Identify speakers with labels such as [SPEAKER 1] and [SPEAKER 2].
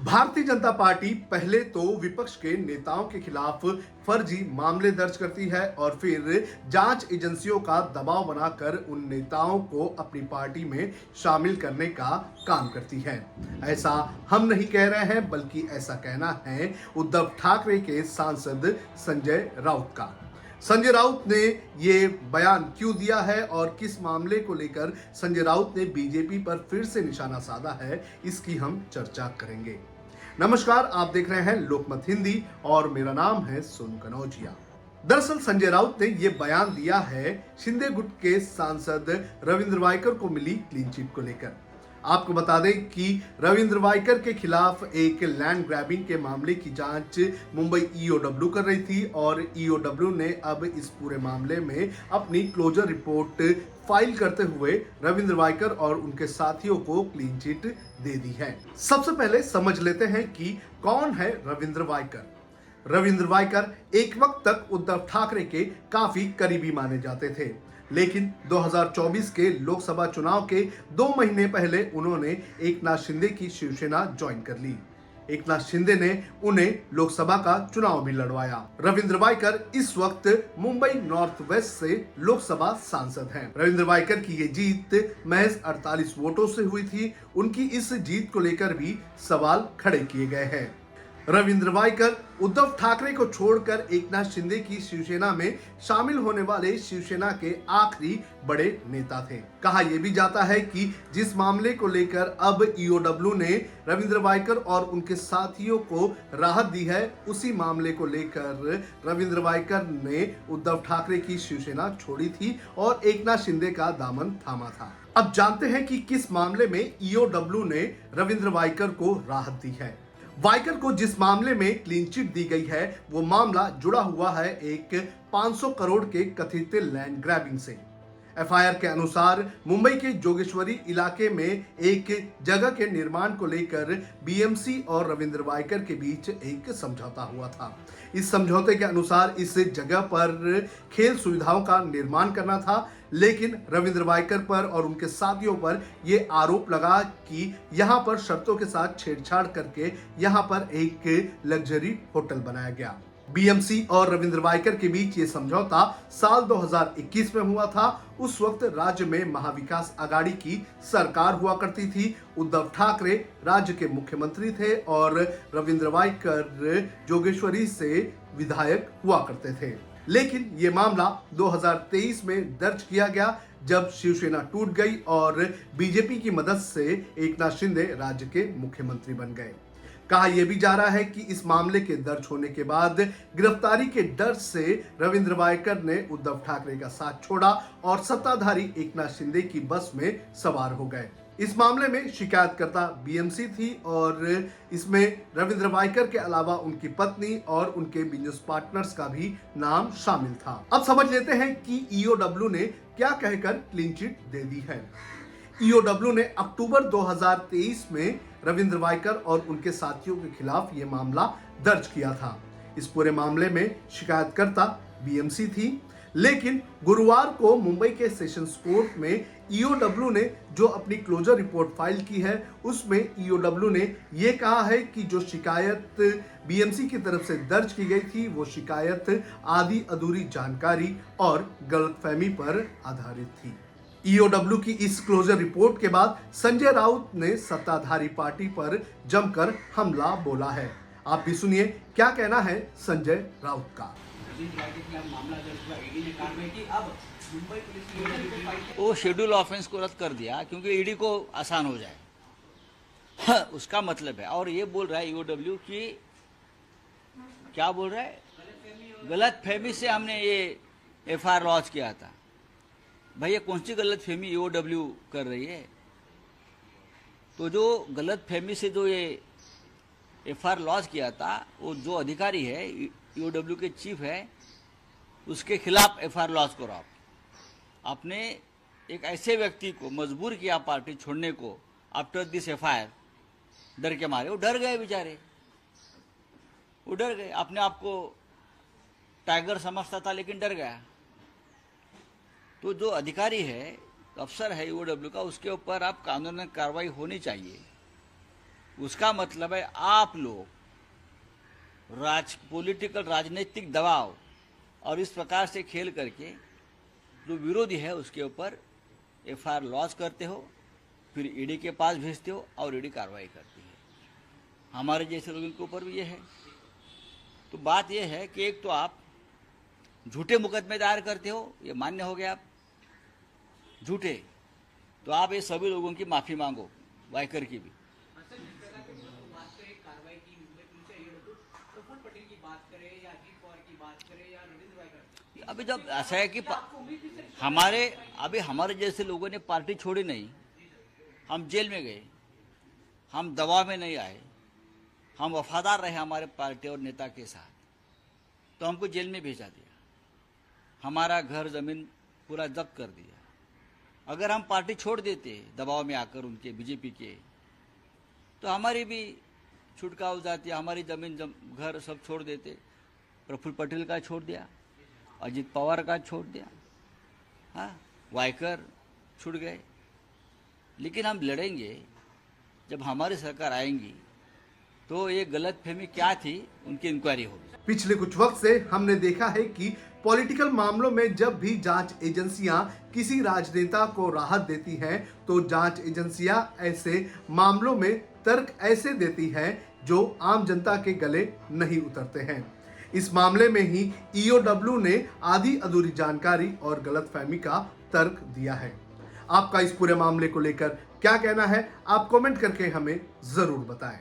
[SPEAKER 1] Bharatiya Janata party पहले तो विपक्ष के नेताओं के खिलाफ फर्जी मामले दर्ज करती है और फिर जांच एजेंसियों का दबाव बनाकर उन नेताओं को अपनी पार्टी में शामिल करने का काम करती है। ऐसा हम नहीं कह रहे हैं, बल्कि ऐसा कहना है उद्धव ठाकरे के सांसद संजय राउत का। संजय राउत ने ये बयान क्यों दिया है और किस मामले को लेकर संजय राउत ने बीजेपी पर फिर से निशाना साधा है, इसकी हम चर्चा करेंगे। नमस्कार, आप देख रहे हैं लोकमत हिंदी और मेरा नाम है सोनू कनौजिया। दरअसल संजय राउत ने यह बयान दिया है शिंदे गुट के सांसद रविंद्र वायकर को मिली क्लीन चिट को लेकर। आपको बता दें कि रविंद्र वायकर के खिलाफ एक लैंड ग्रैबिंग के मामले की जांच मुंबई ईओडब्ल्यू कर रही थी और ईओडब्ल्यू ने अब इस पूरे मामले में अपनी क्लोजर रिपोर्ट फाइल करते हुए रविंद्र वायकर और उनके साथियों को क्लीन चिट दे दी है। सबसे पहले समझ लेते हैं कि कौन है रविंद्र वायकर। रविंद्र वायकर एक वक्त तक उद्धव ठाकरे के काफी करीबी माने जाते थे, लेकिन 2024 के लोकसभा चुनाव के 2 महीने पहले उन्होंने एकनाथ शिंदे की शिवसेना ज्वाइन कर ली। एकनाथ शिंदे ने उन्हें लोकसभा का चुनाव भी लड़वाया। रविंद्र वायकर इस वक्त मुंबई नॉर्थ वेस्ट से लोकसभा सांसद हैं। रविंद्र वायकर की ये जीत महज 48 वोटों से हुई थी। उनकी इस जीत को लेकर भी सवाल खड़े किए गए हैं। रविंद्र वायकर उद्धव ठाकरे को छोड़कर एकनाथ शिंदे की शिवसेना में शामिल होने वाले शिवसेना के आखिरी बड़े नेता थे। कहा यह भी जाता है कि जिस मामले को लेकर अब ईओडब्ल्यू ने रविंद्र वायकर और उनके साथियों को राहत दी है, उसी मामले को लेकर रविंद्र वायकर ने उद्धव ठाकरे की शिवसेना छोड़ी थी और एकनाथ शिंदे का दामन थामा था। अब जानते हैं कि किस मामले में ईओडब्ल्यू ने रविंद्र वायकर को राहत दी है। वायकर को जिस मामले में क्लीन चिट दी गई है वो मामला जुड़ा हुआ है एक 500 करोड़ के कथित लैंड ग्रैबिंग से। एफआईआर के अनुसार मुंबई के जोगेश्वरी इलाके में एक जगह के निर्माण को लेकर बीएमसी और रविंद्र वायकर के बीच एक समझौता हुआ था। इस समझौते के अनुसार इस जगह पर खेल सुविधाओं का निर्माण करना था, लेकिन रविंद्र वायकर पर और उनके साथियों पर यह आरोप लगा कि यहां पर शर्तों के साथ छेड़छाड़ करके यहां पर एक लग्जरी होटल बनाया गया। बीएमसी और रविंद्र वायकर के बीच ये समझौता साल 2021 में हुआ था। उस वक्त राज्य में महाविकास आघाड़ी की सरकार हुआ करती थी। उद्धव ठाकरे राज्य के मुख्यमंत्री थे और रविंद्र वायकर जोगेश्वरी से विधायक हुआ करते थे। लेकिन ये मामला 2023 में दर्ज किया गया, जब शिवसेना टूट गई और बीजेपी की मदद से एकनाथ शिंदे राज्य के मुख्यमंत्री बन गए। कहा यह भी जा रहा है कि इस मामले के दर्ज होने के बाद गिरफ्तारी के डर से रविंद्र वायकर ने उद्धव ठाकरे का साथ छोड़ा और सत्ताधारी एकनाथ शिंदे की बस में सवार हो गए। इस मामले में शिकायतकर्ता बीएमसी थी और इसमें रविंद्र वायकर के अलावा उनकी पत्नी और उनके बिजनेस पार्टनर्स का भी नाम शामिल था। अब समझ लेते हैं कि ईओडब्ल्यू ने क्या कहकर क्लीन चिट दे दी है। ईओडब्ल्यू ने अक्टूबर 2023 में रविंद्र वायकर और उनके साथियों के खिलाफ यह मामला दर्ज किया था। इस पूरे मामले में शिकायतकर्ता बीएमसी थी, लेकिन गुरुवार को मुंबई के सेशंस कोर्ट में ईओडब्ल्यू ने जो अपनी क्लोजर रिपोर्ट फाइल की है, उसमें ईओडब्ल्यू ने यह कहा है कि जो शिकायत बीएमसी की तरफ से दर्ज की गई थी वो शिकायत आधी अधूरी जानकारी और गलतफहमी पर आधारित थी। ईओडब्ल्यू की इस क्लोजर रिपोर्ट के बाद संजय राउत ने सत्ताधारी पार्टी पर जमकर हमला बोला है। आप भी सुनिए क्या कहना है संजय राउत का।
[SPEAKER 2] वो शेड्यूल ऑफेंस को रद्द कर दिया क्योंकि ईडी को आसान हो जाए, उसका मतलब है। और ये बोल रहा है ईओडब्ल्यू की, क्या बोल रहा है, गलत फहमी से हमने ये एफआईआर लॉन्च किया था। भाई ये कौन सी गलत फहमी ईओडब्ल्यू कर रही है? तो जो गलत फहमी से जो ये एफआईआर लॉन्च किया था, वो जो अधिकारी है ईओडब्ल्यू के चीफ है, उसके खिलाफ एफआईआर लॉन्च करो। आपने एक ऐसे व्यक्ति को मजबूर किया पार्टी छोड़ने को आफ्टर दिस एफआईआर, डर के मारे। वो डर गए बेचारे, वो डर गए। अपने आप को टाइगर समझता था लेकिन डर गया। तो जो अधिकारी है, अफसर है ईओडब्ल्यू का, उसके ऊपर आप कानूनी कार्रवाई होनी चाहिए। उसका मतलब है आप लोग पॉलिटिकल राजनीतिक दबाव और इस प्रकार से खेल करके जो विरोधी है उसके ऊपर एफआईआर लॉन्च करते हो, फिर ईडी के पास भेजते हो और ईडी कार्रवाई करती है। हमारे जैसे लोगों के ऊपर भी ये है। तो बात ये है कि एक तो आप झूठे मुकदमे दायर करते हो, ये मान्य हो गया आप झूठे, तो आप ये सभी लोगों की माफी मांगो, वाइकर की भी। अभी जब ऐसा है कि हमारे जैसे लोगों ने पार्टी छोड़ी नहीं, हम जेल में गए, हम दबाव में नहीं आए, हम वफादार रहे हमारे पार्टी और नेता के साथ, तो हमको जेल में भेजा दिया, हमारा घर जमीन पूरा जब्त कर दिया। अगर हम पार्टी छोड़ देते दबाव में आकर उनके बीजेपी के, तो हमारी भी छुटका हो जाती, हमारी जमीन घर सब छोड़ देते। प्रफुल्ल पटेल का छोड़ दिया, अजित पवार का छोड़ दिया, हाँ, वाइकर छूट गए। लेकिन हम लड़ेंगे, जब हमारी सरकार आएंगी तो ये गलतफहमी क्या थी उनकी इंक्वायरी होगी।
[SPEAKER 1] पिछले कुछ वक्त से हमने देखा है कि पॉलिटिकल मामलों में जब भी जांच एजेंसियां किसी राजनेता को राहत देती हैं, तो जांच एजेंसियां ऐसे मामलों में तर्क ऐसे देती हैं जो आम जनता के गले नहीं उतरते हैं। इस मामले में ही ईओडब्ल्यू ने आधी अधूरी जानकारी और गलतफहमी का तर्क दिया है। आपका इस पूरे मामले को लेकर क्या कहना है, आप कमेंट करके हमें जरूर बताएं।